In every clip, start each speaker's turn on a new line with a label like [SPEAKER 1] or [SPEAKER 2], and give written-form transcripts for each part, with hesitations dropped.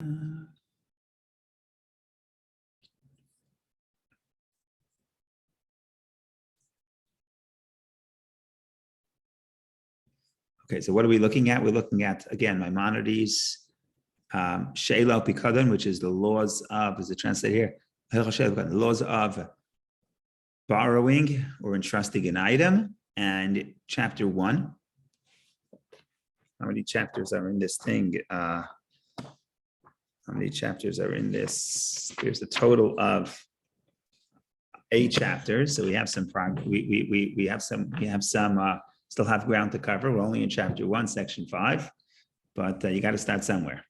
[SPEAKER 1] Okay, so what are we looking at? We're looking at, again, Maimonides, Sheila Pikadon, which is the laws of, is it translated here? The laws of borrowing or entrusting an item, and chapter 1. How many chapters are in this thing? How many chapters are in this? There's a total of 8 chapters. So we have some still have ground to cover. We're only in chapter 1, section 5, but you got to start somewhere.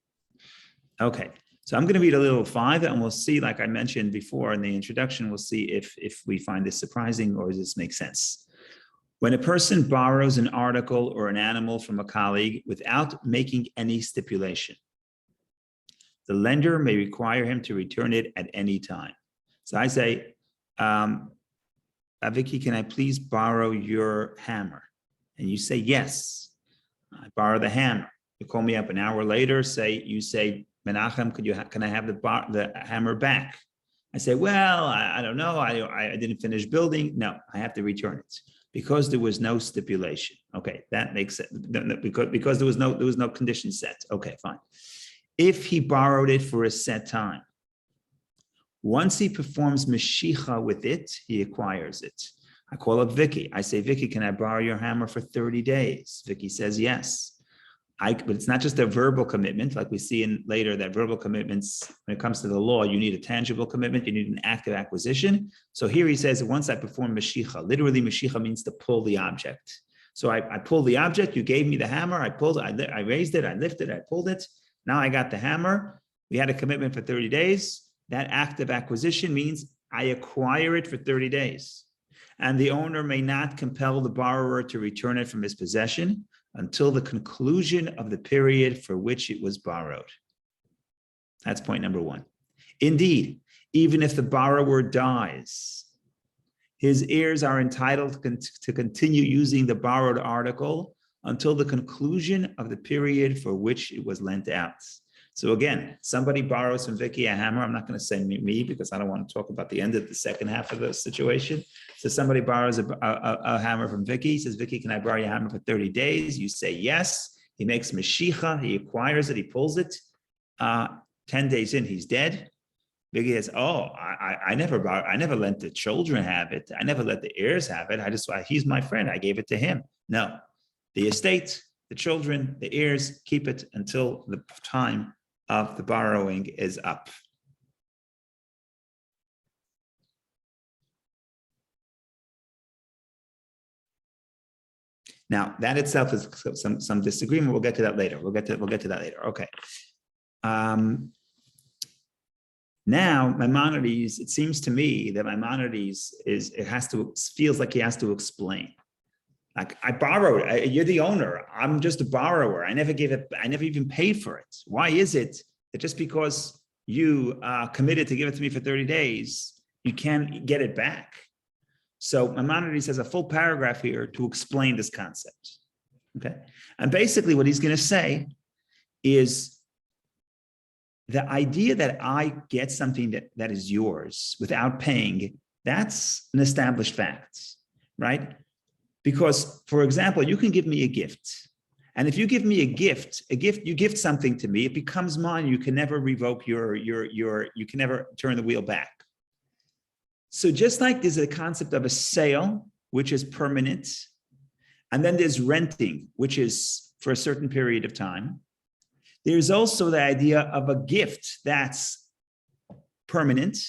[SPEAKER 1] Okay, so I'm going to read a little 5, and we'll see, like I mentioned before in the introduction, we'll see if we find this surprising or does this make sense. When a person borrows an article or an animal from a colleague without making any stipulation, the lender may require him to return it at any time. So I say, Vicky, can I please borrow your hammer? And you say, yes, I borrow the hammer. You call me up an hour later, you say, Menachem, can I have the hammer back? I say, well, I don't know. I didn't finish building. No, I have to return it because there was no stipulation. Okay, that makes sense. Because there was no condition set. Okay, fine. If he borrowed it for a set time, once he performs Mashicha with it, he acquires it. I call up Vicky. I say, Vicky, can I borrow your hammer for 30 days? Vicky says, yes. But it's not just a verbal commitment, like we see in later that verbal commitments, when it comes to the law, you need a tangible commitment, you need an active acquisition. So here he says, once I perform Mashicha, literally Mashicha means to pull the object. So I pulled the object, you gave me the hammer, I pulled it, I raised it, I lifted, I pulled it. Now I got the hammer. We had a commitment for 30 days. That active acquisition means I acquire it for 30 days. And the owner may not compel the borrower to return it from his possession until the conclusion of the period for which it was borrowed. That's point number 1. Indeed, even if the borrower dies, his heirs are entitled to continue using the borrowed article until the conclusion of the period for which it was lent out. So again, somebody borrows from Vicky a hammer. I'm not going to say me because I don't want to talk about the end of the second half of the situation. So somebody borrows a hammer from Vicky. He says, Vicky, can I borrow your hammer for 30 days? You say yes. He makes Mashicha. He acquires it. He pulls it. 10 days in, he's dead. Vicky says, oh, I never let the children have it. I never let the heirs have it. He's my friend. I gave it to him. No, the estate, the children, the heirs keep it until the time of the borrowing is up. Now, that itself is some disagreement. We'll get to that later. We'll get to that later. Okay. Now, Maimonides, it seems to me that Maimonides feels like he has to explain. Like, I borrowed, you're the owner. I'm just a borrower. I never gave it, I never even paid for it. Why is it that just because you committed to give it to me for 30 days, you can't get it back? So Maimonides has a full paragraph here to explain this concept. Okay. And basically what he's going to say is the idea that I get something that is yours without paying, that's an established fact, right? Because, for example, you can give me a gift. And if you give me a gift, you gift something to me, it becomes mine. You can never revoke you can never turn the wheel back. So just like there's a concept of a sale, which is permanent, and then there's renting, which is for a certain period of time. There's also the idea of a gift that's permanent,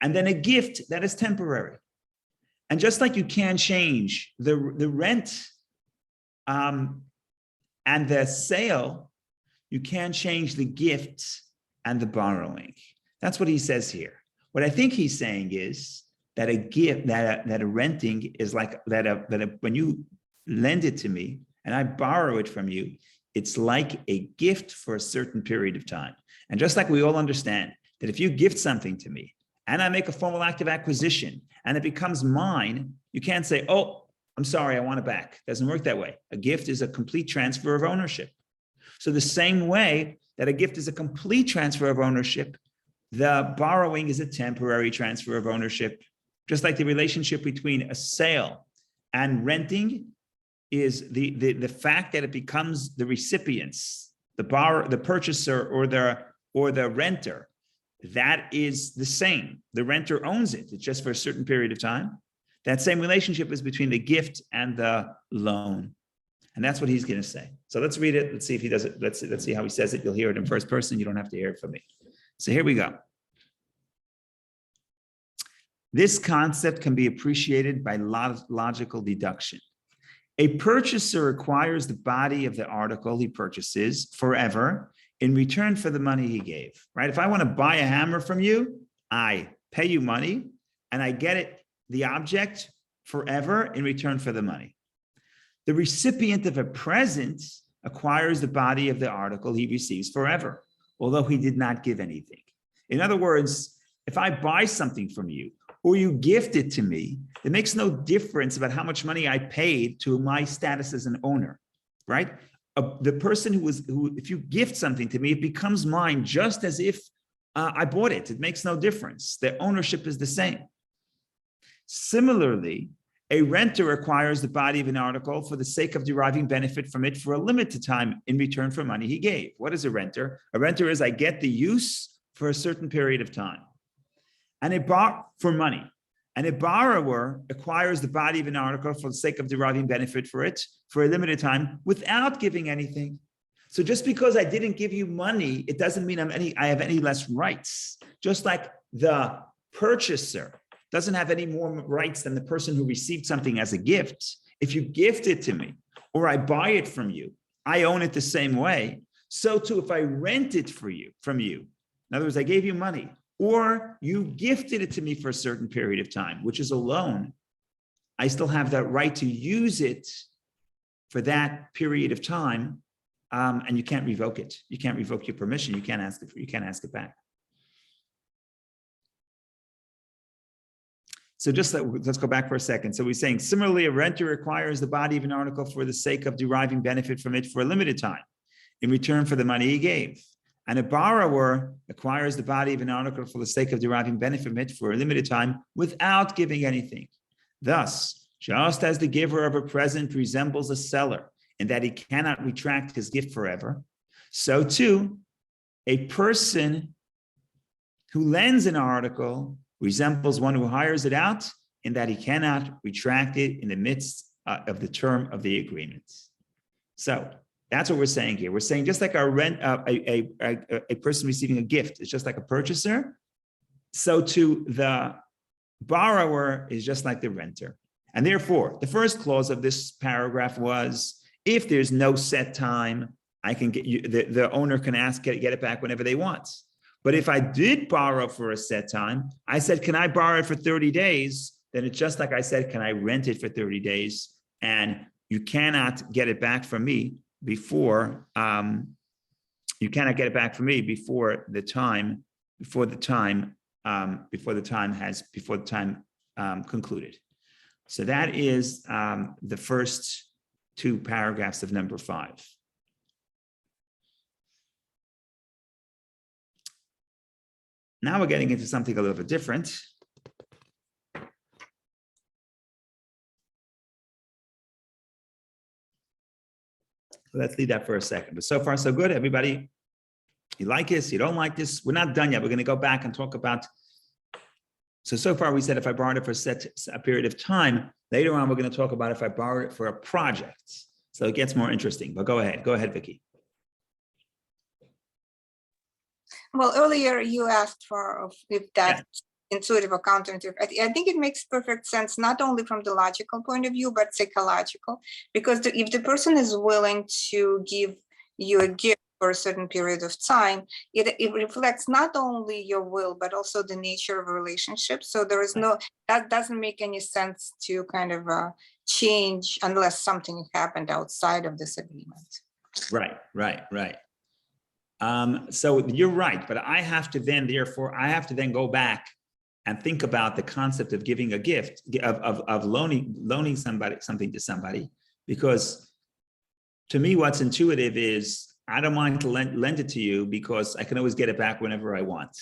[SPEAKER 1] and then a gift that is temporary. And just like you can't change the rent and the sale, you can't change the gift and the borrowing. That's what he says here. What I think he's saying is that a gift, that a renting is like when you lend it to me and I borrow it from you, it's like a gift for a certain period of time. And just like we all understand that if you gift something to me and I make a formal act of acquisition and it becomes mine, you can't say, oh, I'm sorry, I want it back. It doesn't work that way. A gift is a complete transfer of ownership. So the same way that a gift is a complete transfer of ownership. The borrowing is a temporary transfer of ownership. Just like the relationship between a sale and renting is the fact that it becomes the recipients, the purchaser or the renter, that is the same. The renter owns it. It's just for a certain period of time. That same relationship is between the gift and the loan. And that's what he's going to say. So let's read it. Let's see if he does it. Let's see how he says it. You'll hear it in first person. You don't have to hear it from me. So here we go. This concept can be appreciated by logical deduction. A purchaser acquires the body of the article he purchases forever in return for the money he gave, right? If I want to buy a hammer from you, I pay you money and I get it, the object, forever in return for the money. The recipient of a present acquires the body of the article he receives forever, although he did not give anything. In other words, if I buy something from you or you gift it to me, it makes no difference about how much money I paid to my status as an owner, right? The person who if you gift something to me, it becomes mine just as if I bought it. It makes no difference. The ownership is the same. Similarly, a renter acquires the body of an article for the sake of deriving benefit from it for a limited time in return for money he gave. What is a renter? A renter is I get the use for a certain period of time. And for money. And a borrower acquires the body of an article for the sake of deriving benefit for it for a limited time without giving anything. So just because I didn't give you money, it doesn't mean I have any less rights. Just like the purchaser doesn't have any more rights than the person who received something as a gift. If you gift it to me or I buy it from you, I own it the same way. So too, if I rent it from you, in other words, I gave you money, or you gifted it to me for a certain period of time, which is a loan, I still have that right to use it for that period of time, and you can't revoke it. You can't revoke your permission. You can't ask it back. So let's go back for a second. So we're saying, similarly, a renter acquires the body of an article for the sake of deriving benefit from it for a limited time in return for the money he gave. And a borrower acquires the body of an article for the sake of deriving benefit from it for a limited time without giving anything. Thus, just as the giver of a present resembles a seller in that he cannot retract his gift forever, so too, a person who lends an article resembles one who hires it out in that he cannot retract it in the midst of the term of the agreement. So that's what we're saying here. We're saying just like a person receiving a gift is just like a purchaser, so too the borrower is just like the renter. And therefore, the first clause of this paragraph was, if there's no set time, I can get you, the owner can get it back whenever they want. But if I did borrow for a set time, I said, can I borrow it for 30 days? Then it's just like I said, can I rent it for 30 days? And you cannot get it back from me before the time concluded. So that is the first two paragraphs of number 5. Now we're getting into something a little bit different. Let's leave that for a second. But so far, so good. Everybody, you like this? You don't like this? We're not done yet. We're going to go back and talk about. So far, we said if I borrowed it for a period of time. Later on, we're going to talk about if I borrow it for a project. So it gets more interesting. But go ahead. Go ahead, Vicky.
[SPEAKER 2] Well, earlier you asked for if that's intuitive or counterintuitive. I think it makes perfect sense, not only from the logical point of view, but psychological, because if the person is willing to give you a gift for a certain period of time, it reflects not only your will, but also the nature of a relationship. So there is that doesn't make any sense to kind of change unless something happened outside of this agreement.
[SPEAKER 1] Right. So you're right, but I have to then go back and think about the concept of giving a gift, of loaning somebody something to somebody, because to me, what's intuitive is I don't mind to lend it to you because I can always get it back whenever I want.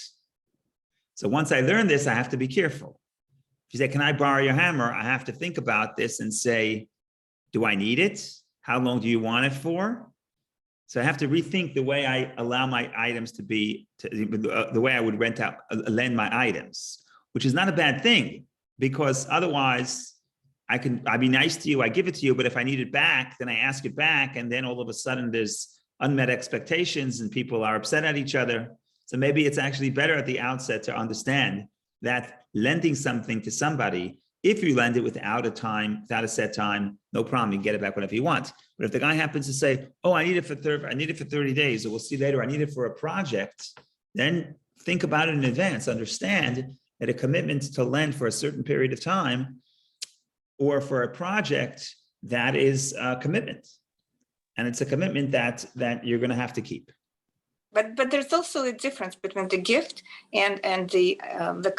[SPEAKER 1] So once I learn this, I have to be careful. If you say, can I borrow your hammer? I have to think about this and say, do I need it? How long do you want it for? So I have to rethink the way I allow my items to be, the way I would lend my items, which is not a bad thing, because otherwise I'd be nice to you, I give it to you, but if I need it back, then I ask it back, and then all of a sudden there's unmet expectations and people are upset at each other. So maybe it's actually better at the outset to understand that lending something to somebody, if you lend it without a set time, no problem, you can get it back whenever you want. But if the guy happens to say, oh, I need it for 30 days, or we'll see later, I need it for a project, then think about it in advance. Understand that a commitment to lend for a certain period of time or for a project, that is a commitment. And it's a commitment that you're going to have to keep.
[SPEAKER 2] But there's also a difference between the gift and the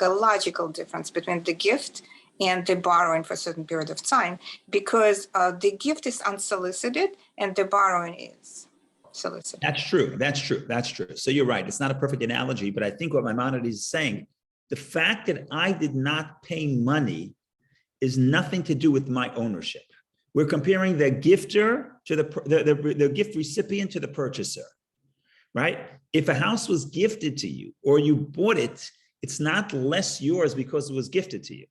[SPEAKER 2] logical difference between the gift and the borrowing for a certain period of time, because the gift is unsolicited and the borrowing is solicited.
[SPEAKER 1] That's true. That's true. That's true. So you're right. It's not a perfect analogy, but I think what Maimonides is saying, the fact that I did not pay money is nothing to do with my ownership. We're comparing the gifter to the gift recipient to the purchaser, right? If a house was gifted to you or you bought it, it's not less yours because it was gifted to you.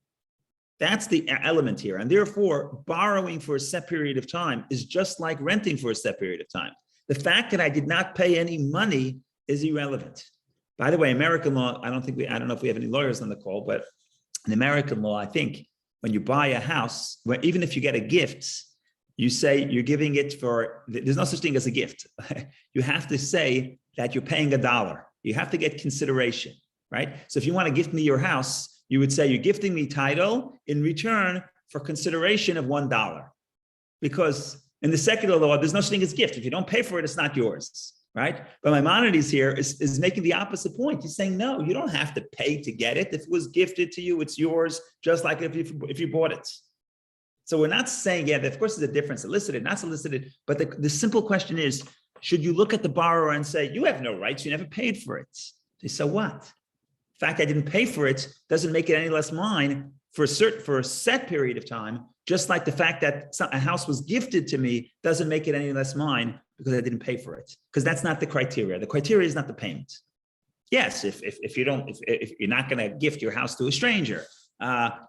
[SPEAKER 1] That's the element here. And therefore, borrowing for a set period of time is just like renting for a set period of time. The fact that I did not pay any money is irrelevant. By the way, American law, I don't know if we have any lawyers on the call, but in American law, I think when you buy a house, even if you get a gift, you say you're giving it for, there's no such thing as a gift. You have to say that you're paying $1. You have to get consideration, right? So if you want to gift me your house, you would say you're gifting me title in return for consideration of $1. Because in the secular law, there's no such thing as gift. If you don't pay for it, it's not yours, right? But Maimonides here is making the opposite point. He's saying, no, you don't have to pay to get it. If it was gifted to you, it's yours, just like if you bought it. So we're not saying, yeah, of course there's a difference, solicited, not solicited, but the simple question is, should you look at the borrower and say, you have no rights, you never paid for it? They say, so what? The fact I didn't pay for it doesn't make it any less mine for a set period of time, just like the fact that a house was gifted to me doesn't make it any less mine because I didn't pay for it, because that's not the criteria. The criteria is not the payment. Yes, if you're not going to gift your house to a stranger,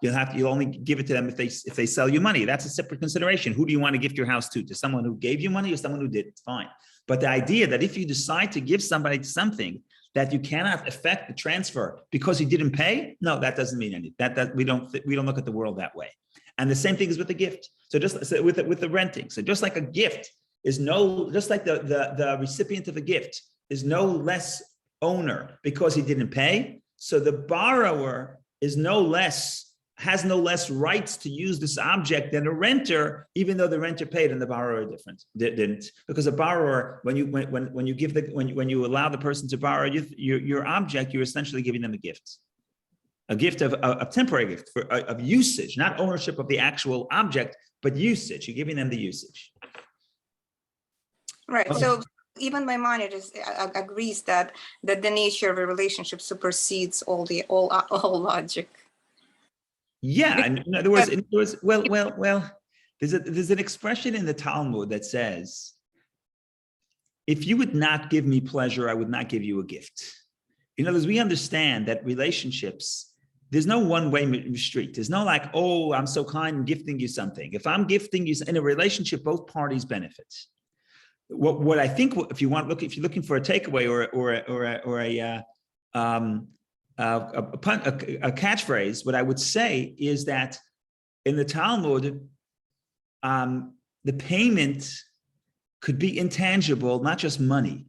[SPEAKER 1] you'll only give it to them if they sell you money. That's a separate consideration. Who do you want to gift your house to? To someone who gave you money or someone who did? It's fine. But the idea that if you decide to give somebody something that you cannot affect the transfer because he didn't pay, no, that doesn't mean anything. That we don't look at the world that way. And the same thing is with the gift. So just with the renting. So just like a gift is just like the recipient of a gift is no less owner because he didn't pay. So the borrower has no less rights to use this object than a renter, even though the renter paid and the borrower didn't. Because a borrower, when you allow the person to borrow your object, you're essentially giving them a gift of a temporary gift of usage, not ownership of the actual object, but usage. You're giving them the usage.
[SPEAKER 2] Right. So even Maimonides agrees that the nature of a relationship supersedes all logic.
[SPEAKER 1] Yeah, in other words, well, there's an expression in the Talmud that says, if you would not give me pleasure, I would not give you a gift. In other words, we understand that relationships, there's no one-way street. There's no like, oh, I'm so kind, I'm gifting you something. If I'm gifting you in a relationship, both parties benefit. What I think, if you're looking for a takeaway a catchphrase, what I would say is that in the Talmud, the payment could be intangible, not just money,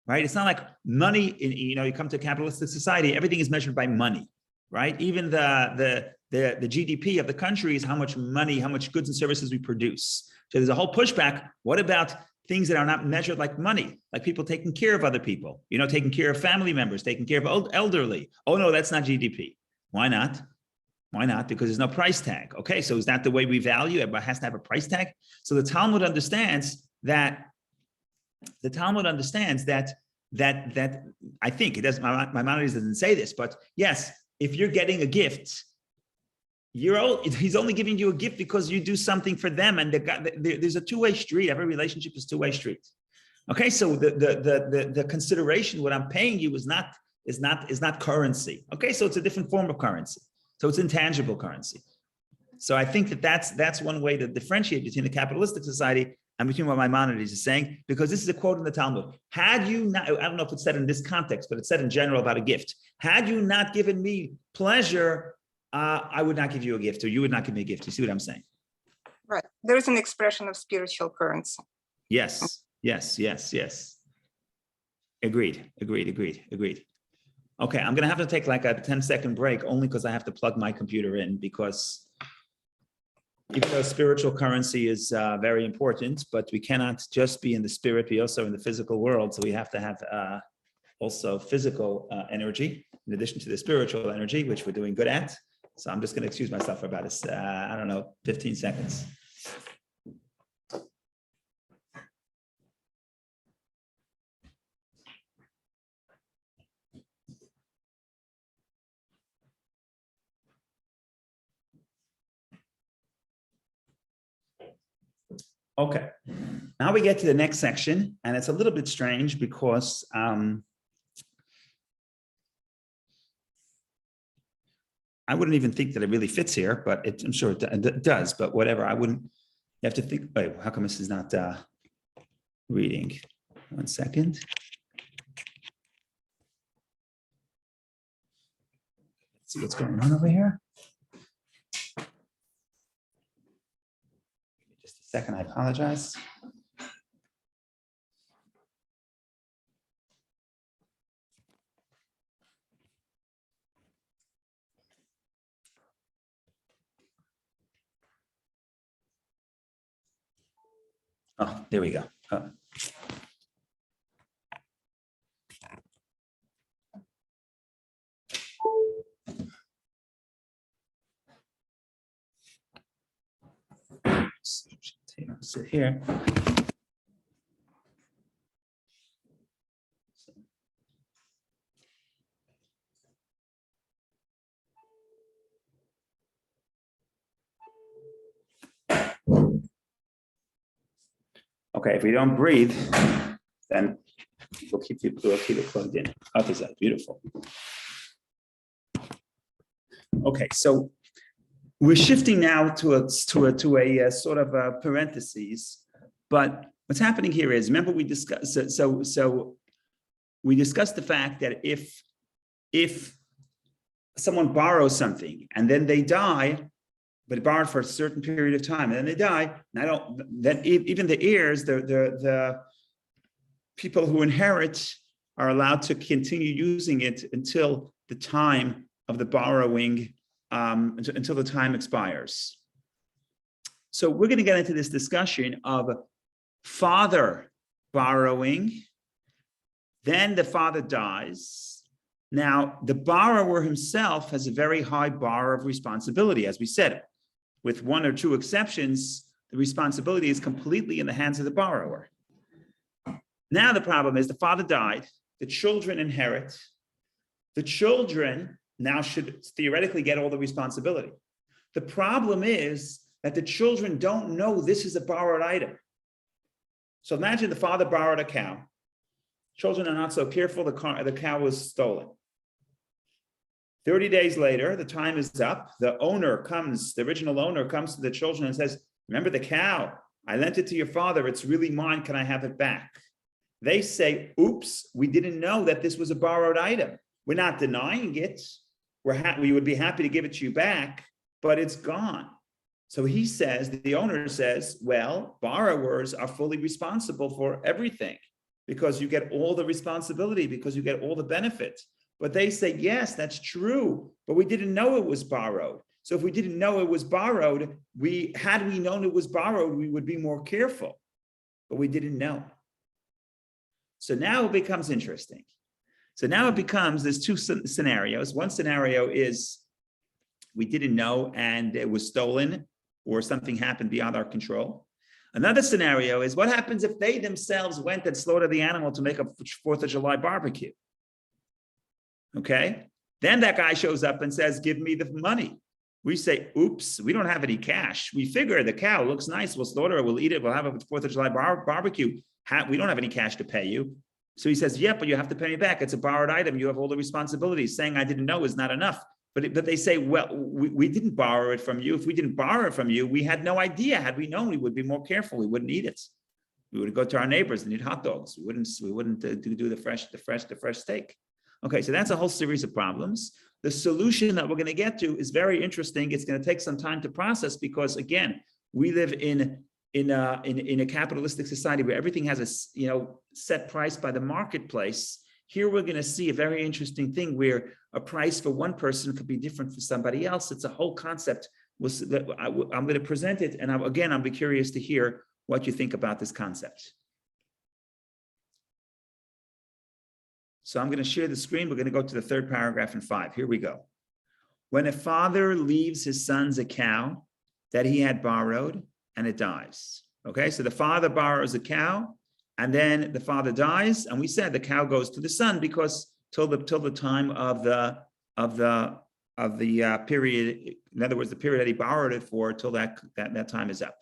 [SPEAKER 1] right? It's not like money. You come to a capitalistic society, everything is measured by money, right? Even the GDP of the country is how much money, how much goods and services we produce. So there's a whole pushback. What about things that are not measured like money, like people taking care of other people, taking care of family members, taking care of elderly? Oh no, that's not GDP. Why not? Why not? Because there's no price tag. Okay, so is that the way we value it? But it has to have a price tag. So the Talmud understands that the Talmud understands that I think it does. Maimonides doesn't say this, but yes, if you're getting a gift, he's only giving you a gift because you do something for them, and there's a two-way street. Every relationship is two-way street. Okay, so the consideration, what I'm paying you, is not currency. Okay, so it's a different form of currency. So it's intangible currency. So I think that's one way to differentiate between the capitalistic society and between what Maimonides is saying, because this is a quote in the Talmud. Had you not, I don't know if it's said in this context, but it's said in general about a gift. Had you not given me pleasure, I would not give you a gift, or you would not give me a gift. You see what I'm saying?
[SPEAKER 2] Right. There is an expression of spiritual currency.
[SPEAKER 1] Yes. Agreed. Okay, I'm going to have to take like a 10-second break only because I have to plug my computer in, because even though spiritual currency is very important, but we cannot just be in the spirit, be also in the physical world. So we have to have also physical energy in addition to the spiritual energy, which we're doing good at. So I'm just going to excuse myself for about, 15 seconds. Okay, now we get to the next section, and it's a little bit strange because I wouldn't even think that it really fits here, but I'm sure it does, but whatever. I wouldn't, you have to think, wait, how come this is not reading? 1 second. Let's see what's going on over here. Second, I apologize. Oh, there we go. Sit here. Okay, if we don't breathe, then we'll keep it plugged in. Okay, so beautiful. Okay, so we're shifting now to a sort of a parentheses, but what's happening here is, remember we discussed, so we discussed the fact that if someone borrows something and then they die, but borrowed for a certain period of time, and then they die, then even the heirs, the people who inherit are allowed to continue using it until the time of the borrowing, until the time expires. So we're going to get into this discussion of father borrowing, then the father dies. Now, the borrower himself has a very high bar of responsibility, as we said. With one or two exceptions, the responsibility is completely in the hands of the borrower. Now the problem is the father died, the children inherit. The children now should theoretically get all the responsibility. The problem is that the children don't know this is a borrowed item. So imagine the father borrowed a cow. Children are not so careful, the cow was stolen. 30 days later, the time is up. The original owner comes to the children and says, remember the cow? I lent it to your father. It's really mine. Can I have it back? They say, oops, we didn't know that this was a borrowed item. We're not denying it. We would be happy to give it to you back, but it's gone. So he says, the owner says, well, borrowers are fully responsible for everything because you get all the responsibility, because you get all the benefit. But they say, yes, that's true, but we didn't know it was borrowed. So if we didn't know it was borrowed, had we known it was borrowed, we would be more careful, but we didn't know. So now it becomes interesting. So now it becomes, there's two scenarios. One scenario is we didn't know and it was stolen or something happened beyond our control. Another scenario is what happens if they themselves went and slaughtered the animal to make a 4th of July barbecue? Okay, then that guy shows up and says, give me the money. We say, oops, we don't have any cash. We figure the cow looks nice. We'll slaughter it. We'll eat it. We'll have a 4th of July barbecue. We don't have any cash to pay you. So he says, yeah, but you have to pay me back. It's a borrowed item. You have all the responsibilities. Saying I didn't know is not enough. But they say, well, we didn't borrow it from you. If we didn't borrow it from you, we had no idea. Had we known, we would be more careful. We wouldn't eat it. We would go to our neighbors and eat hot dogs. We wouldn't do the fresh steak. Okay, so that's a whole series of problems. The solution that we're going to get to is very interesting. It's going to take some time to process because, again, we live in a capitalistic society where everything has a set price by the marketplace. Here we're going to see a very interesting thing where a price for one person could be different for somebody else. It's a whole concept. I'm going to present it, and I'll be curious to hear what you think about this concept. So I'm going to share the screen. We're going to go to the 3rd paragraph in 5. Here we go. When a father leaves his sons a cow that he had borrowed and it dies. Okay, so the father borrows a cow and then the father dies. And we said the cow goes to the son because till the time of the period, in other words, the period that he borrowed it for, till that time is up.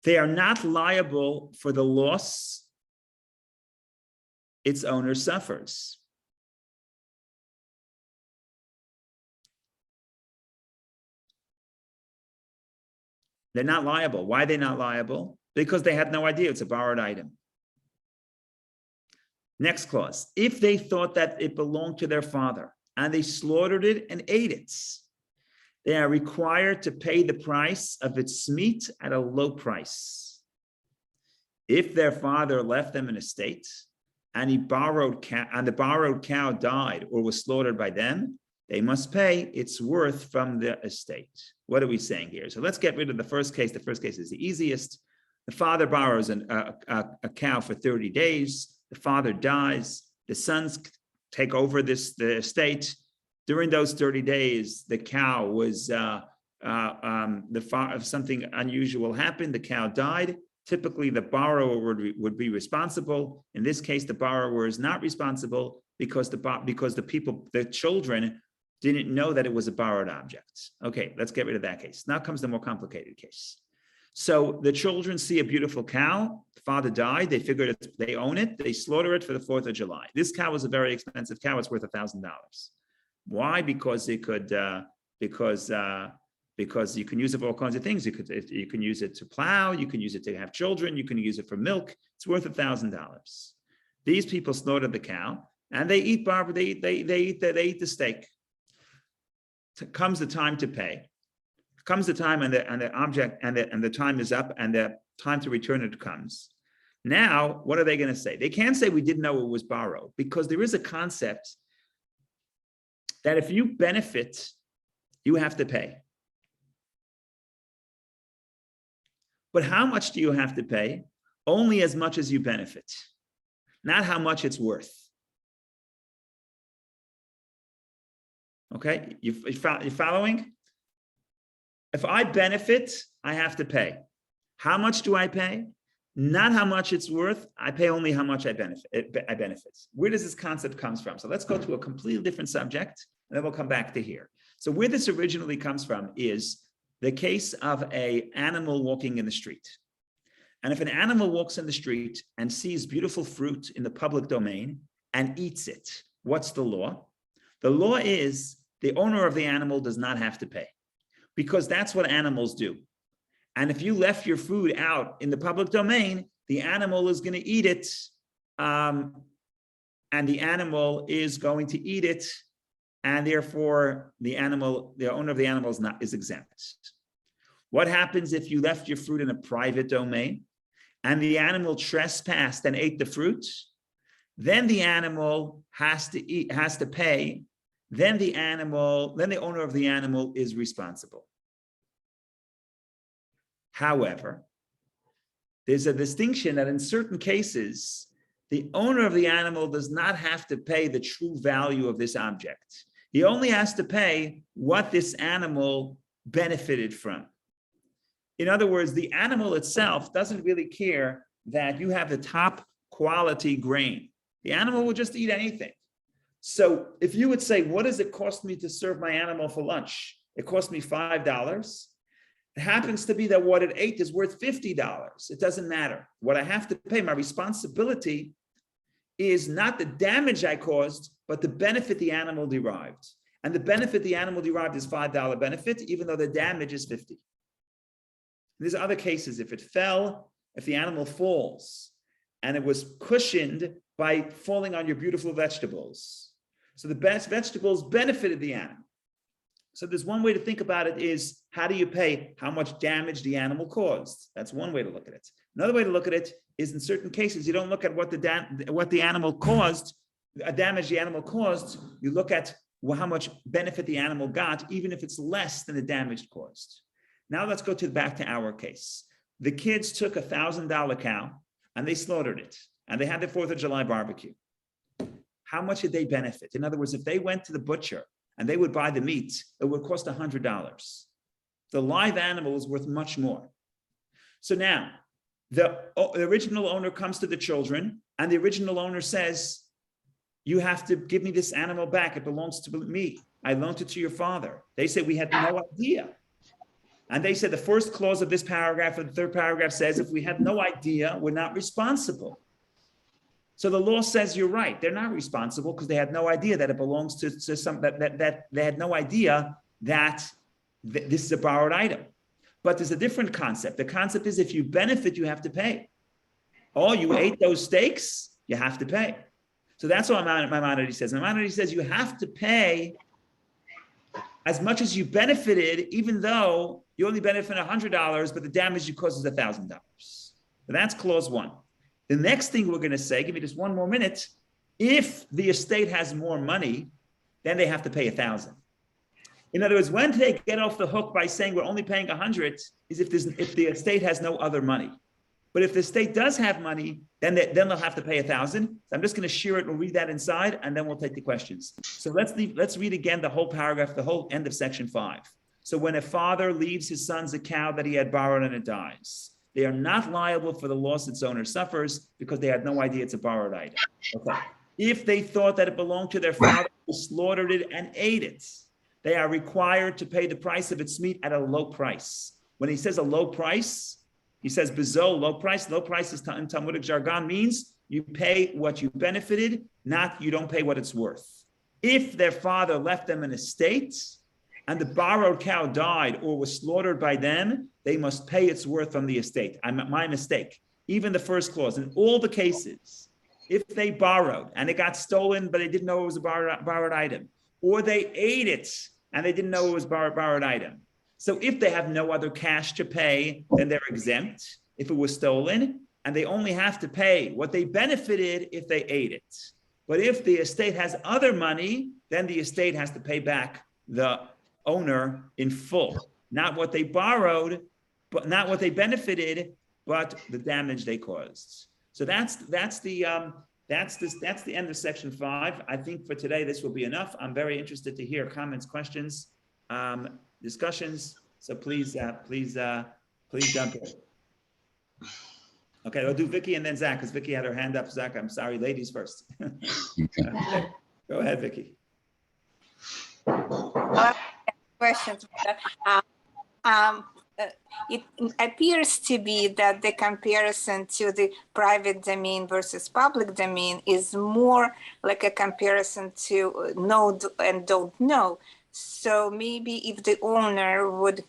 [SPEAKER 1] They are not liable for the loss its owner suffers. They're not liable. Why are they not liable? Because they had no idea it's a borrowed item. Next clause. If they thought that it belonged to their father and they slaughtered it and ate it, they are required to pay the price of its meat at a low price. If their father left them an estate, and the borrowed cow died or was slaughtered by them, they must pay its worth from the estate. What are we saying here? So let's get rid of the first case. The first case is the easiest. The father borrows a cow for 30 days. The father dies. The sons take over the estate. During those 30 days, the cow was, something unusual happened. The cow died. Typically, the borrower would be responsible. In this case, the borrower is not responsible because the children didn't know that it was a borrowed object. Okay, let's get rid of that case. Now comes the more complicated case. So the children see a beautiful cow. The father died. They figured they own it. They slaughter it for the 4th of July. This cow was a very expensive cow. It's worth $1,000. Why? Because it could. Because you can use it for all kinds of things. You can use it to plow, you can use it to have children, you can use it for milk. It's worth $1,000. These people slaughtered the cow and they eat the steak. Comes the time to pay. Comes the time and the object and the time is up and the time to return it comes. Now, what are they going to say? They can't say we didn't know it was borrowed because there is a concept that if you benefit, you have to pay. But how much do you have to pay? Only as much as you benefit, not how much it's worth. Okay, you following? If I benefit, I have to pay. How much do I pay? Not how much it's worth. I pay only how much I benefit. Where does this concept come from? So let's go to a completely different subject, and then we'll come back to here. So where this originally comes from is the case of an animal walking in the street. And if an animal walks in the street and sees beautiful fruit in the public domain and eats it, what's the law? The law is the owner of the animal does not have to pay because that's what animals do. And if you left your food out in the public domain, the animal is going to eat it. And the animal is going to eat it. And therefore, the owner of the animal is exempt. What happens if you left your fruit in a private domain and the animal trespassed and ate the fruit? Then the animal has to pay. Then the owner of the animal is responsible. However, there's a distinction that in certain cases, the owner of the animal does not have to pay the true value of this object. He only has to pay what this animal benefited from. In other words, the animal itself doesn't really care that you have the top quality grain. The animal will just eat anything. So if you would say, what does it cost me to serve my animal for lunch? It cost me $5. It happens to be that what it ate is worth $50. It doesn't matter. What I have to pay, my responsibility is not the damage I caused, but the benefit the animal derived. And the benefit the animal derived is $5 benefit, even though the damage is 50. There's other cases. If it fell, if the animal falls, and it was cushioned by falling on your beautiful vegetables. So the best vegetables benefited the animal. So there's one way to think about it is, how do you pay how much damage the animal caused? That's one way to look at it. Another way to look at it is, in certain cases, you don't look at what the animal caused, damage the animal caused. You look at how much benefit the animal got, even if it's less than the damage caused. Now let's go back to our case. The kids took a $1,000 cow and they slaughtered it, and they had the 4th of July barbecue. How much did they benefit? In other words, if they went to the butcher and they would buy the meat, it would cost $100. The live animal is worth much more. So now, the original owner comes to the children, and the original owner says, you have to give me this animal back. It belongs to me. I loaned it to your father. They said, we had no idea. And they said the first clause of this paragraph and the third paragraph says, if we had no idea, we're not responsible. So the law says you're right. They're not responsible because they had no idea that it belongs to some, that they had no idea that this is a borrowed item. But there's a different concept. The concept is, if you benefit, you have to pay. Oh, you ate those steaks, you have to pay. So that's what Maimonides says. Maimonides says you have to pay as much as you benefited, even though you only benefit $100, but the damage you caused is $1,000. So that's clause 1. The next thing we're going to say, give me just one more minute. If the estate has more money, then they have to pay 1,000. In other words, when they get off the hook by saying we're only paying 100 is if the estate has no other money. But if the estate does have money, then they'll have to pay 1,000. So I'm just going to share it. We'll read that inside, and then we'll take the questions. So let's read again the whole paragraph, the whole end of section 5. So when a father leaves his sons a cow that he had borrowed and it dies, they are not liable for the loss its owner suffers because they had no idea it's a borrowed item. Okay. If they thought that it belonged to their father who slaughtered it and ate it, they are required to pay the price of its meat at a low price. When he says a low price, he says bezo, low price. Low price is in Talmudic jargon means you pay what you benefited, not you don't pay what it's worth. If their father left them an estate and the borrowed cow died or was slaughtered by them, they must pay its worth from the estate. My mistake. Even the first clause, in all the cases, if they borrowed and it got stolen, but they didn't know it was a borrowed item, or they ate it and they didn't know it was a borrowed item. So if they have no other cash to pay, then they're exempt if it was stolen, and they only have to pay what they benefited if they ate it. But if the estate has other money, then the estate has to pay back the owner in full, not what they borrowed, but not what they benefited, but the damage they caused. So that's the end of section 5. I think for today this will be enough. I'm very interested to hear comments, questions, discussions. So please jump in. Okay, we'll do Vicky and then Zach, because Vicky had her hand up. Zach, I'm sorry, ladies first. Okay. Go ahead, Vicky.
[SPEAKER 2] Questions. It appears to be that the comparison to the private domain versus public domain is more like a comparison to know and don't know. So maybe if the owner would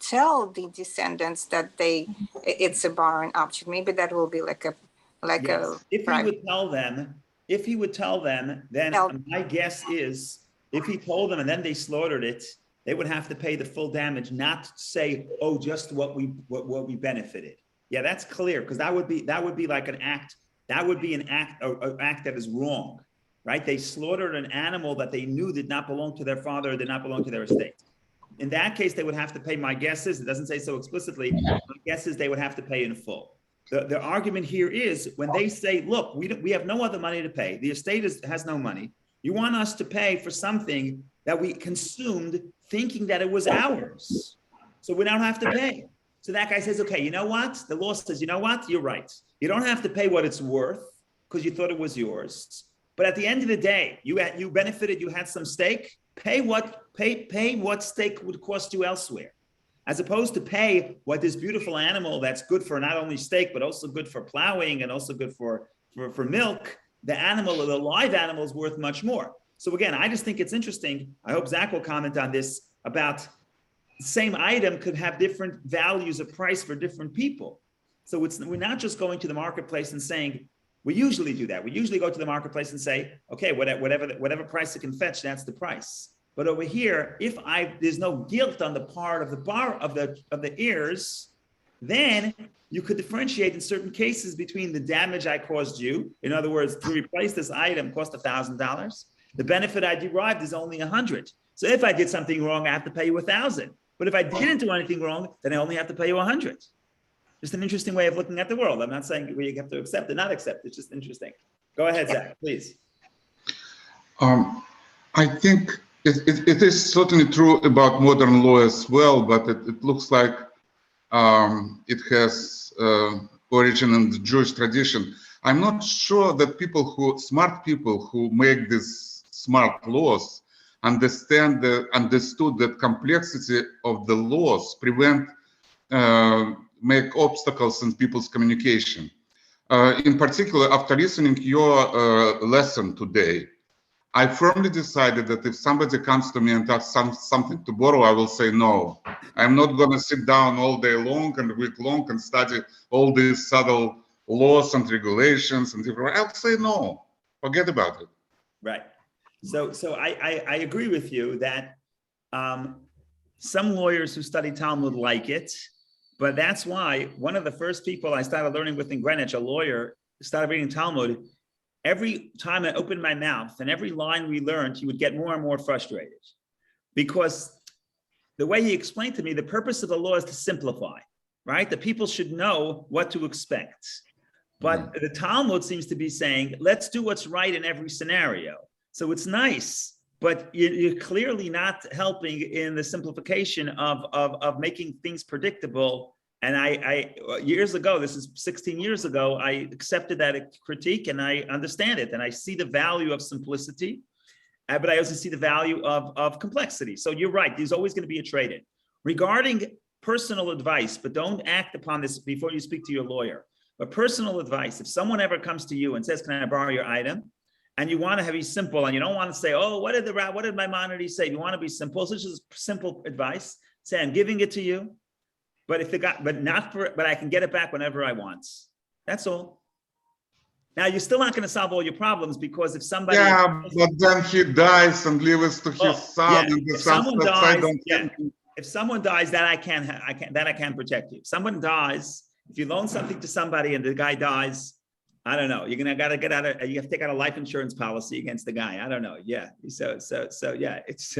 [SPEAKER 2] tell the descendants that it's a borrowed object, maybe that will be
[SPEAKER 1] if he would tell them, then my guess is if he told them and then they slaughtered it, they would have to pay the full damage, not say, oh, just what we benefited. Yeah, that's clear, because that would be like an act. That would be an act that is wrong, right? They slaughtered an animal that they knew did not belong to their father or did not belong to their estate. In that case, they would have to pay. My guess is, it doesn't say so explicitly, my guess is they would have to pay in full. The argument here is when they say, look, we have no other money to pay. The estate has no money. You want us to pay for something that we consumed thinking that it was ours. So we don't have to pay. So that guy says, okay, you know what? The law says, you know what? You're right. You don't have to pay what it's worth because you thought it was yours. But at the end of the day, you benefited, you had some stake. Pay what stake would cost you elsewhere, as opposed to pay what this beautiful animal that's good for not only steak, but also good for plowing and also good for milk. The animal, or the live animal, is worth much more. So again, I just think it's interesting. I hope Zach will comment on this about the same item could have different values of price for different people. So we're not just going to the marketplace and saying, we usually do that. We usually go to the marketplace and say, okay, whatever price it can fetch, that's the price. But over here, if there's no guilt on the part of the heirs, then you could differentiate in certain cases between the damage I caused you. In other words, to replace this item cost $1,000. The benefit I derived is only 100. So if I did something wrong, I have to pay you 1,000. But if I didn't do anything wrong, then I only have to pay you 100. Just an interesting way of looking at the world. I'm not saying you have to accept or not accept. It's just interesting. Go ahead, Zach, please.
[SPEAKER 3] I think it is certainly true about modern law as well, but it looks like it has origin in the Jewish tradition. I'm not sure that smart people who make these smart laws understood that complexity of the laws make obstacles in people's communication. In particular, after listening to your lesson today, I firmly decided that if somebody comes to me and asks something to borrow, I will say no. I'm not going to sit down all day long and week long and study all these subtle laws and regulations and I'll say no. Forget about it.
[SPEAKER 1] Right. So I agree with you that some lawyers who study Talmud like it. But that's why one of the first people I started learning with in Greenwich, a lawyer, started reading Talmud. Every time I opened my mouth and every line we learned, he would get more and more frustrated. Because the way he explained to me, the purpose of the law is to simplify, right? The people should know what to expect. But the Talmud seems to be saying, let's do what's right in every scenario. So it's nice, but you're clearly not helping in the simplification of making things predictable. And I years ago, this is 16 years ago, I accepted that critique and I understand it. And I see the value of simplicity, but I also see the value of complexity. So you're right, there's always going to be a trade-in. Regarding personal advice, but don't act upon this before you speak to your lawyer. But personal advice, if someone ever comes to you and says, can I borrow your item? And you want to be simple and you don't want to say, oh, what did Maimonides say? You want to be simple. So this is simple advice. Say, I'm giving it to you, but I can get it back whenever I want. That's all. Now you're still not going to solve all your problems because if somebody
[SPEAKER 3] but then he dies and leaves to his son and the son
[SPEAKER 1] if someone dies, that I can protect you. If someone dies, if you loan something to somebody and the guy dies, I don't know. You have to take out a life insurance policy against the guy. I don't know. Yeah. So yeah, it's.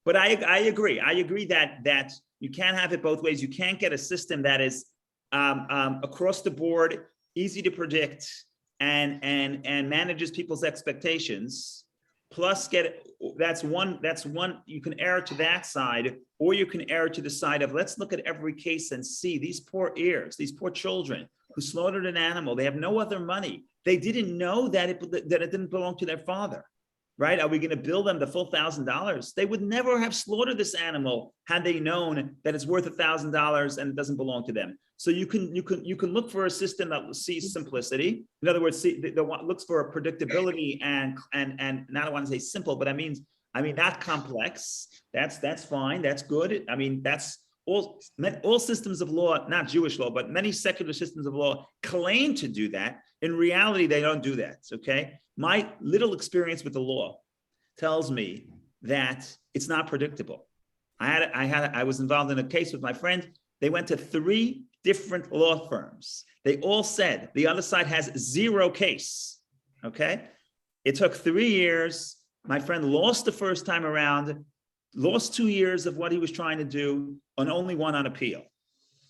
[SPEAKER 1] But I agree. I agree that you can't have it both ways. You can't get a system that is across the board, easy to predict, and manages people's expectations. Plus, that's one. You can err to that side, or you can err to the side of let's look at every case and see these poor heirs, these poor children who slaughtered an animal. They have no other money. They didn't know that it didn't belong to their father, right? Are we going to bill them the full $1,000? They would never have slaughtered this animal had they known that it's worth $1,000 and it doesn't belong to them. So you can look for a system that sees simplicity. In other words, looks for a predictability and not I want to say simple, but I mean not complex. That's fine. That's good. I mean that's. All systems of law, not Jewish law, but many secular systems of law claim to do that. In reality, they don't do that, okay? My little experience with the law tells me that it's not predictable. I was involved in a case with my friend. They went to 3 different law firms. They all said the other side has 0 case, okay? It took 3 years. My friend lost the first time around, lost 2 years of what he was trying to do, and only 1 on appeal.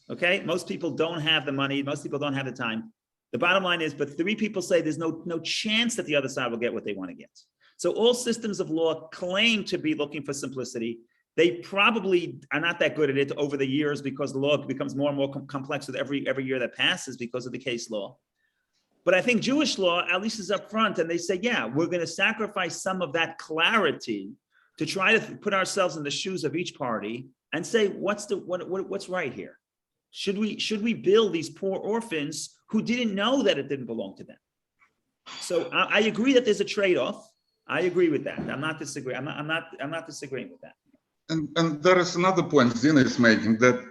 [SPEAKER 1] Okay, most people don't have the money. Most people don't have the time. The bottom line is, but 3 people say there's no chance that the other side will get what they want to get. So all systems of law claim to be looking for simplicity. They probably are not that good at it over the years because the law becomes more and more complex with every year that passes because of the case law. But I think Jewish law at least is upfront, and they say, yeah, we're going to sacrifice some of that clarity to try to put ourselves in the shoes of each party and say, what's right here? Should we bill these poor orphans who didn't know that it didn't belong to them? So I agree that there's a trade-off. I agree with that. I'm not disagreeing. I'm not disagreeing with that.
[SPEAKER 3] And there is another point Zina is making, that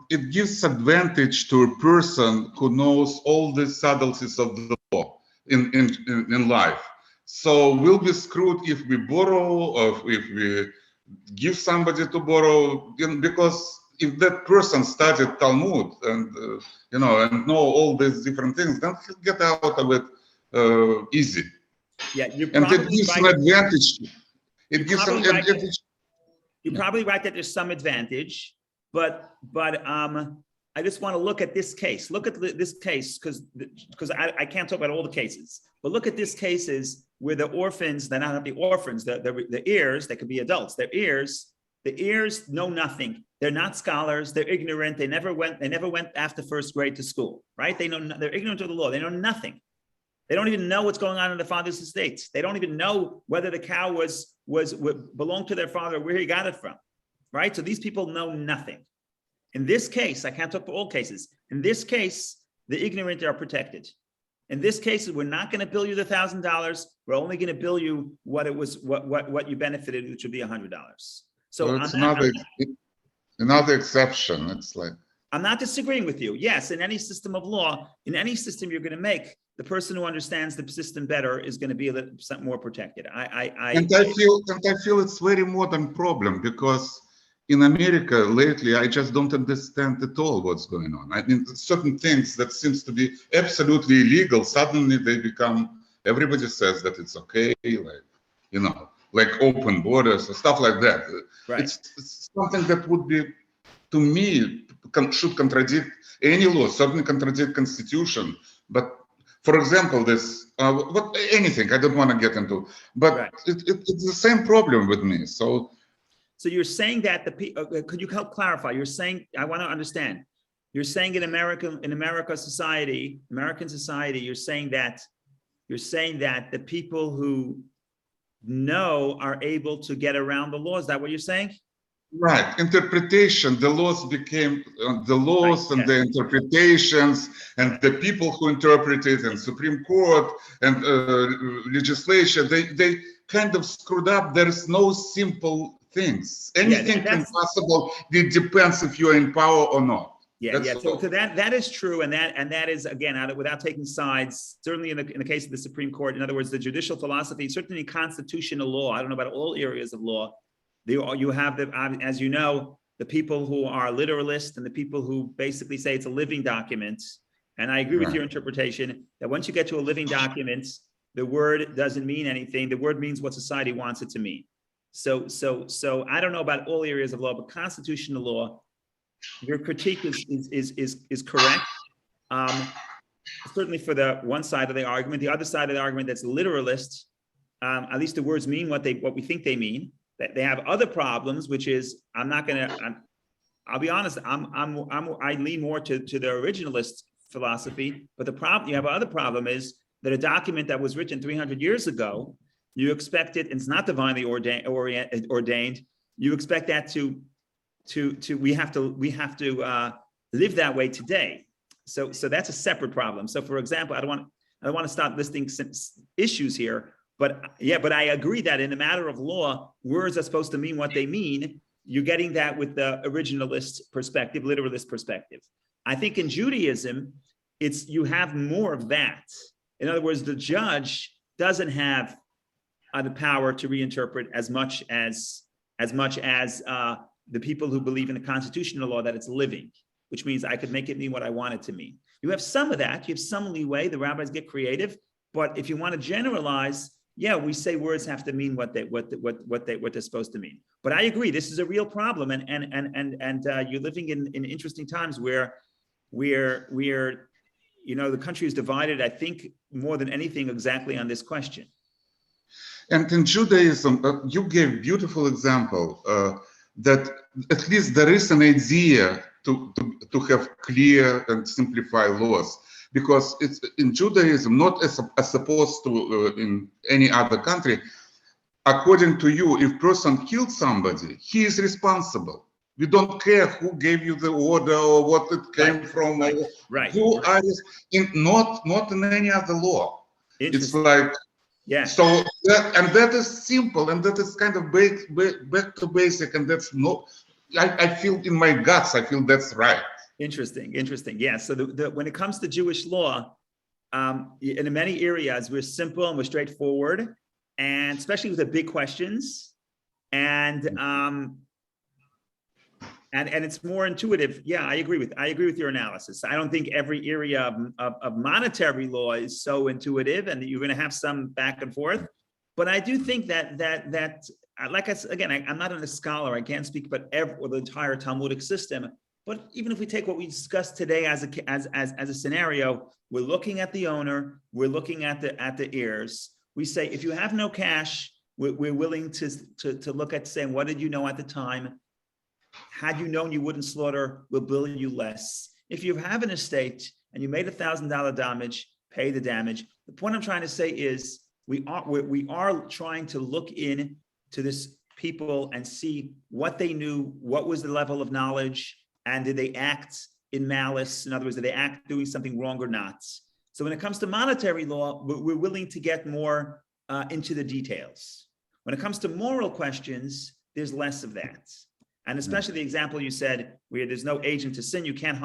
[SPEAKER 3] it gives advantage to a person who knows all the subtleties of the law in life. So we'll be screwed if we borrow or if we give somebody to borrow, because if that person studied Talmud and and know all these different things, then he'll get out of it easy.
[SPEAKER 1] Yeah, you're
[SPEAKER 3] and
[SPEAKER 1] probably
[SPEAKER 3] it gives
[SPEAKER 1] right.
[SPEAKER 3] an advantage. It gives an
[SPEAKER 1] Probably right.
[SPEAKER 3] advantage.
[SPEAKER 1] You're probably right that there's some advantage, but I just want to look at this case. Look at this case because I can't talk about all the cases, but look at this cases where the orphans, they're not the orphans, the heirs, they could be adults. They're heirs. The heirs know nothing. They're not scholars. They're ignorant. They never went after first grade to school, right? They're ignorant of the law. They know nothing. They don't even know what's going on in the father's estate. They don't even know whether the cow belonged to their father, where he got it from, right? So these people know nothing. In this case, I can't talk for all cases. In this case, the ignorant are protected. In this case, we're not going to bill you the $1,000. We're only going to bill you what you benefited, which would be $100. So
[SPEAKER 3] it's another exception. It's like,
[SPEAKER 1] I'm not disagreeing with you. Yes, in any system of law, in any system you're going to make, the person who understands the system better is going to be a little more protected. I
[SPEAKER 3] feel it's very modern problem, because in America lately, I just don't understand at all what's going on. I mean, certain things that seems to be absolutely illegal, suddenly they become, everybody says that it's okay, like open borders or stuff like that.
[SPEAKER 1] Right.
[SPEAKER 3] It's something that would be, to me, should contradict any law, certainly contradict Constitution. But for example, this, anything I don't want to get into, but right. It's the same problem with me. So
[SPEAKER 1] you're saying that could you help clarify? You're saying, I want to understand. You're saying in American society, you're saying that the people who know are able to get around the law. Is that what you're saying?
[SPEAKER 3] Right. Interpretation. The laws became the laws, right, and the interpretations, and the people who interpret it, and Supreme Court and legislature, they kind of screwed up. There is no simple things. Anything can possible. It depends if you're in power or not.
[SPEAKER 1] So that is true, and that is, again, without taking sides, certainly in the case of the Supreme Court. In other words, the judicial philosophy, certainly constitutional law. I don't know about all areas of law. You have as you know, the people who are literalists and the people who basically say it's a living document. And I agree with your interpretation that once you get to a living document, the word doesn't mean anything. The word means what society wants it to mean. So I don't know about all areas of law, but constitutional law, your critique is correct. Certainly for the one side of the argument. The other side of the argument that's literalist, at least the words mean what we think they mean. That they have other problems, which is I'll be honest, I lean more to the originalist philosophy. But you have other problem is that a document that was written 300 years ago, you expect it, and it's not divinely ordained. You expect that we have to live that way today. So that's a separate problem. So for example, I don't want to start listing issues here, but I agree that in a matter of law, words are supposed to mean what they mean. You're getting that with the originalist perspective, literalist perspective. I think in Judaism, you have more of that. In other words, the judge doesn't have the power to reinterpret as much as the people who believe in the constitutional law that it's living, which means I could make it mean what I want it to mean. You have some of that. You have some leeway. The rabbis get creative, but if you want to generalize, we say words have to mean what they're supposed to mean. But I agree, this is a real problem, and you're living in interesting times where the country is divided, I think, more than anything exactly on this question.
[SPEAKER 3] And in Judaism, you gave beautiful example that at least there is an idea to have clear and simplify laws, because it's in Judaism, not as opposed to in any other country. According to you, if person killed somebody, he is responsible. We don't care who gave you the order or what it came from.
[SPEAKER 1] Right.
[SPEAKER 3] Who are not in any other law. It's
[SPEAKER 1] Interesting.
[SPEAKER 3] like,
[SPEAKER 1] Yeah.
[SPEAKER 3] so that is simple, and that is kind of back to basic, and that's I feel in my guts, I feel that's right.
[SPEAKER 1] Interesting. Yeah. So when it comes to Jewish law, in many areas, we're simple and we're straightforward, and especially with the big questions, and it's more intuitive. Yeah, I agree with your analysis. I don't think every area of monetary law is so intuitive, and you're going to have some back and forth. But I do think that like I said, again, I'm not a scholar. I can't speak about the entire Talmudic system. But even if we take what we discussed today as a scenario, we're looking at the owner, we're looking at the heirs. We say, if you have no cash, we're willing to look at saying, what did you know at the time? Had you known you wouldn't slaughter, we'll bill you less. If you have an estate and you made $1,000 damage, pay the damage. The point I'm trying to say is we are trying to look in to this people and see what they knew, what was the level of knowledge, and did they act in malice? In other words, did they act doing something wrong or not? So when it comes to monetary law, we're willing to get more into the details. When it comes to moral questions, there's less of that. And especially the example you said, where there's no agent to sin, you can't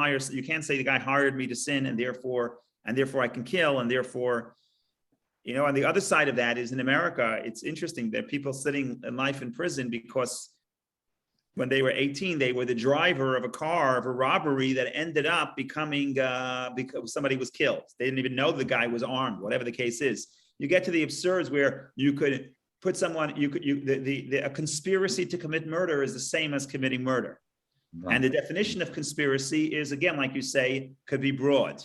[SPEAKER 1] say the guy hired me to sin, and therefore I can kill, and therefore, on the other side of that is in America, it's interesting that people sitting in life in prison because when they were 18, they were the driver of a car of a robbery that ended up becoming because somebody was killed. They didn't even know the guy was armed, whatever the case is. You get to the absurds where you could put someone, a conspiracy to commit murder is the same as committing murder. Right. And the definition of conspiracy is, again, like you say, could be broad,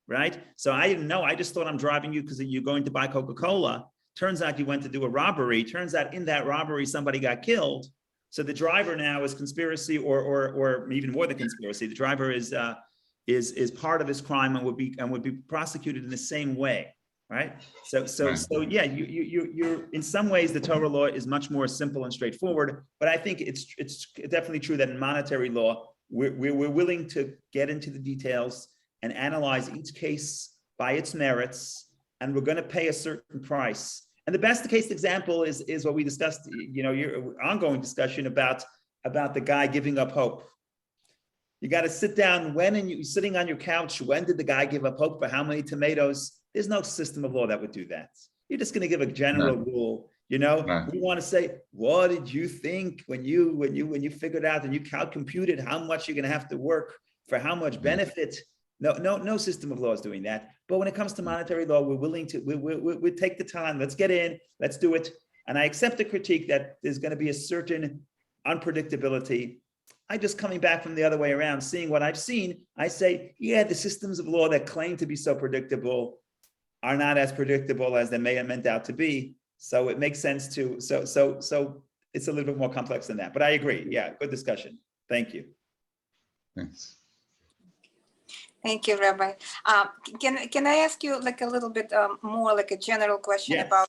[SPEAKER 1] right? So I didn't know, I just thought I'm driving you because you're going to buy Coca-Cola. Turns out you went to do a robbery. Turns out in that robbery, somebody got killed. So the driver now is conspiracy, or even more than conspiracy. The driver is part of this crime and would be prosecuted in the same way, right? So yeah, you're in some ways the Torah law is much more simple and straightforward. But I think it's definitely true that in monetary law we're willing to get into the details and analyze each case by its merits, and we're going to pay a certain price. And the best case example is what we discussed, your ongoing discussion about the guy giving up hope. You got to sit down you're sitting on your couch. When did the guy give up hope for how many tomatoes? There's no system of law that would do that. You're just going to give a general rule. We want to say, what did you think when you figured out and you computed how much you're going to have to work for how much benefit? No system of law is doing that. But when it comes to monetary law, we're willing to, we take the time, let's get in, let's do it. And I accept the critique that there's going to be a certain unpredictability. I just coming back from the other way around, seeing what I've seen, I say, yeah, the systems of law that claim to be so predictable are not as predictable as they may have meant out to be. So it makes sense to, so it's a little bit more complex than that. But I agree. Yeah, good discussion. Thank you.
[SPEAKER 3] Thanks.
[SPEAKER 2] Thank you, Rabbi. Can I ask you like a little bit more like a general question about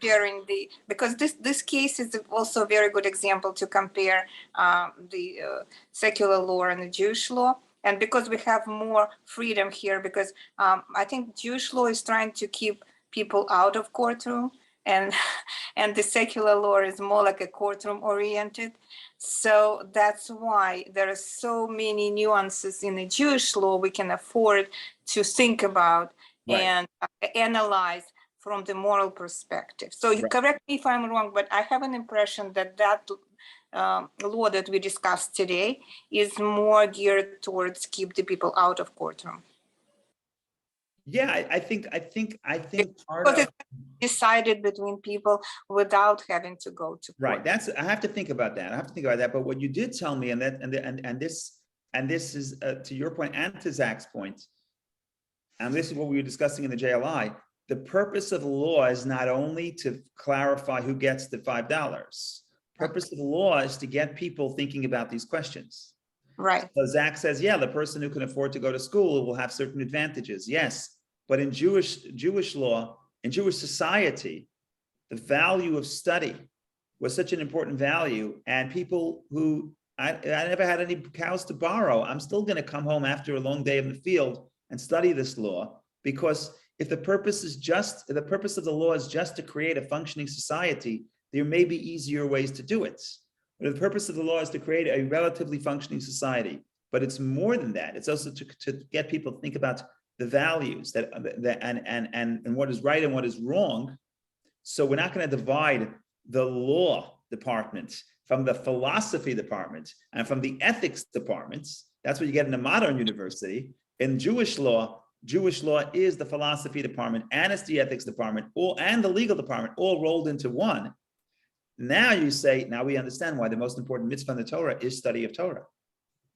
[SPEAKER 2] comparing because this case is also a very good example to compare the secular law and the Jewish law. And because we have more freedom here, because I think Jewish law is trying to keep people out of courtroom, and the secular law is more like a courtroom oriented. So that's why there are so many nuances in the Jewish law we can afford to think about and analyze from the moral perspective. So you correct me if I'm wrong, but I have an impression that law that we discussed today is more geared towards keep the people out of courtroom.
[SPEAKER 1] Yeah, I think part
[SPEAKER 2] because
[SPEAKER 1] of
[SPEAKER 2] it's decided between people without having to go to court.
[SPEAKER 1] Right. I have to think about that. But what you did tell me, and this is to your point and to Zach's point, and this is what we were discussing in the JLI. the purpose of the law is not only to clarify who gets the $5. Purpose of the law is to get people thinking about these questions.
[SPEAKER 2] Right.
[SPEAKER 1] So Zach says, yeah, the person who can afford to go to school will have certain advantages. Yes, but in Jewish law, in Jewish society, the value of study was such an important value. And people who, I never had any cows to borrow. I'm still going to come home after a long day in the field and study this law, because if the purpose of the law is just to create a functioning society, there may be easier ways to do it. But the purpose of the law is to create a relatively functioning society. But it's more than that. It's also to get people to think about the values and what is right and what is wrong. So we're not going to divide the law department from the philosophy department and from the ethics departments. That's what you get in a modern university. In Jewish law is the philosophy department and it's the ethics department, and the legal department, all rolled into one. Now we understand why the most important mitzvah in the Torah is study of Torah.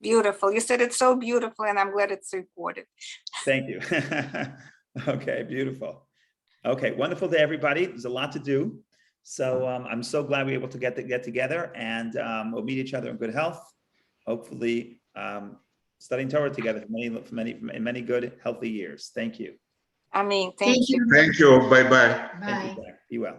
[SPEAKER 2] Beautiful. You said it so beautifully, and I'm glad it's recorded.
[SPEAKER 1] Thank you. Okay, beautiful. Okay, wonderful day, everybody. There's a lot to do. So I'm so glad we were able to get together, and we'll meet each other in good health. Hopefully, studying Torah together for many good, healthy years. Thank you.
[SPEAKER 2] I mean, thank you.
[SPEAKER 3] Thank you. Bye-bye.
[SPEAKER 1] Thank you, Zach. Be well.